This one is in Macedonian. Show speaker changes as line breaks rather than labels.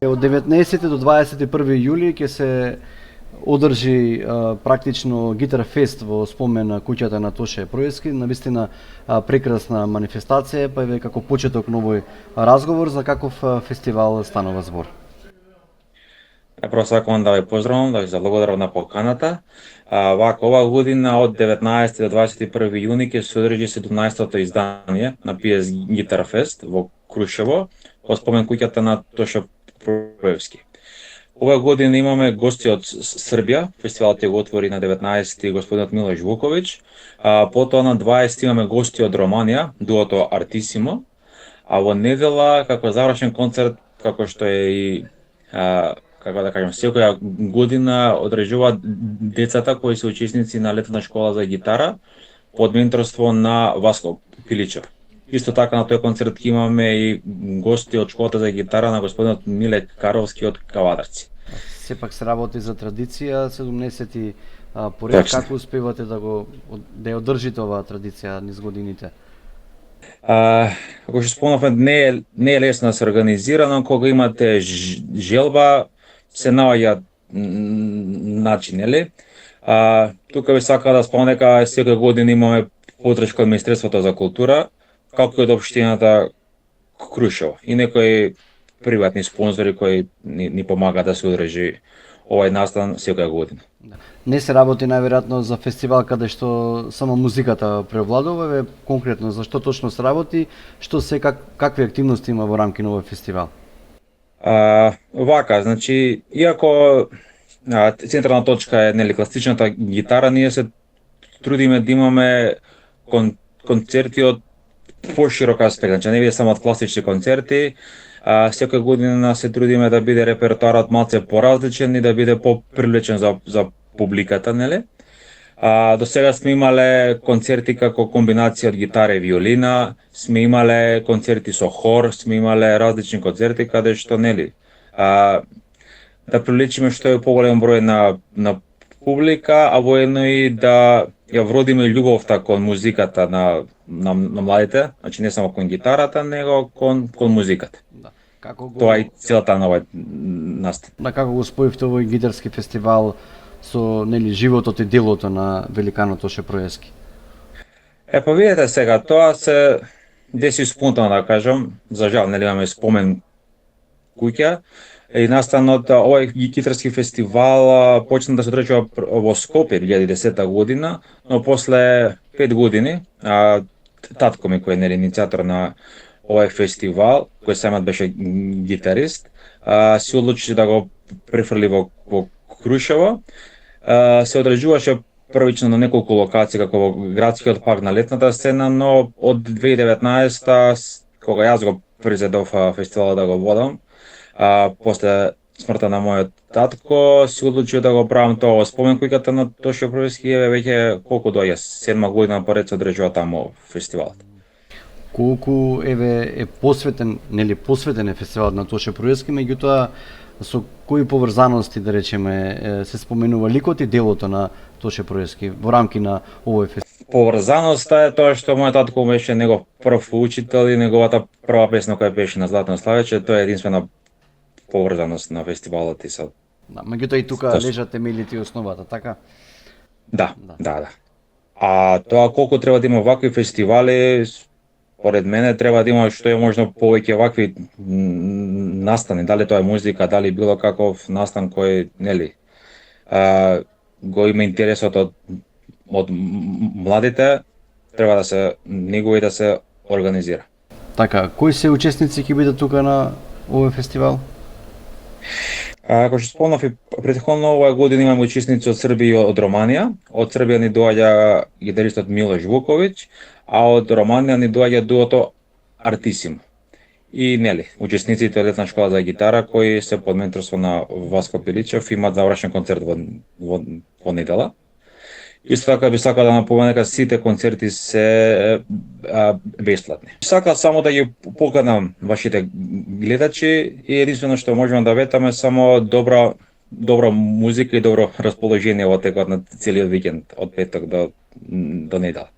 Од 19 до 21 јули ќе се одржи практично Гитар фест во спомен на куќата на Тоше Проески, навистина прекрасна манифестација, па еве како почеток на овој разговор за каков фестивал станува збор.
Прво сакам да ве поздравам, да ви заблагодарам на поканата. Оваа година од 19 до 21 јуни ќе се одржи 17-то издание на PS Гитар фест во Крушево, во спомен куќата на Тоше Проевски. Ова година имаме гости од Србија, фестивалот ја го отвори на 19 господинот Милош Вуковиќ, потоа на 20 имаме гости од Романија, дуото Артисимо, а во недела како завршен концерт, како што е и како да кажам, секоја година одржуваат децата кои се учесници на летна школа за гитара под менторство на Васко Пиличев. Исто така на тој концерт имаме и гости од школата за гитара на господинот Миле Каровски од Кавадарци.
Сепак се работи за традиција, 17 поред, како успевате да ја одржите оваа традиција низ годините?
Како што спомнавме, не е лесно да се организира, но кога имате желба, се наоѓаат начин, нели? Тука би сакал да спомнам дека секоја година имаме подршка од Министерството за култура, како и од општината Крушево и некои приватни спонзори кои ни помагаат да се одржи овој настан секоја година.
Не се работи најверојатно за фестивал каде што само музиката преовладува, еве конкретно за што точно се работи, што се какви активности има во рамки на овој фестивал?
Значи, иако централна точка е нели класичната гитара, ние се трудиме да имаме концерти од поширок аспект, значи не биде само од класични концерти, секоја година се трудиме да биде репертоарот малце поразличен и да биде попривлечен за публиката, нели? До сега сме имале концерти како комбинација од гитара и виолина, сме имале концерти со хор, сме имале различни концерти каде што, нели, да привлечиме што е поголем број на публика, а воедно и да ја вродиме љубовта кон музиката на младите, значи не само кон гитарата, него кон музиката.
Да.
Тоа е целата на овој настан.
Како го споивте овој гитарски фестивал со нели животот и делото на великанот Тоше Проески?
Па видете сега, тоа се деси спонтано, да кажам, за жал нели имаме спомен куќа. И настанот овој гитарски фестивал почна да се одржува во Скопје 2010 година, но после 5 години татко ми кој е нели иницијатор на овој фестивал, кој самиот беше гитарист, се одлучи да го префрли во Крушево. Се одржуваше првично на неколку локации како во градскиот парк на летната сцена, но од 2019 кога јас го презедов фестивалот да го водам, после смртта на мојот татко, се одлучив да го правам тоа во спомен куќата на Тоше Проески, веќе колку доаѓа 7 година поред се одржува таму фестивалот.
Колку е посветен е фестивалот на Тоше Проески, меѓутоа со кои поврзаности, да речеме, се споменува ликот и делото на Тоше Проески во рамки на овој фестивал?
Поврзаноста е тоа што мојот татко беше негов прв учител и неговата прва песна која беше на Златно славече, тоа е единствена поврзаност на фестивалот и со.
Да, меѓутоа и тука лежат темелите и основата, така?
Да. А тоа колку треба да има вакви фестивали, според мене треба да има што е можно повеќе вакви настани, дали тоа е музика, дали било каков настан кој, нели, го има интересот од младите, треба да се негува и да се организира.
Така, кои се учесници ќе бидат тука на овој фестивал?
Како што спомнав и претходно, оваа година имаме учесници од Србија и од Романија. Од Србија ни доаѓа гитаристот Милош Вуковиќ, а од Романија ни доаѓа дуото Артисимо. И нели, учесниците од летна школа за гитара кои се под менторство на Васко Пиличев имаат завршен концерт во недела. Исто така би сакал да напоменам дека сите концерти се бесплатни. Сакал само да ги поканам вашите гледачи и единствено што можеме да ветаме само добра музика и добро расположение во текот на целиот викенд од петок до недела.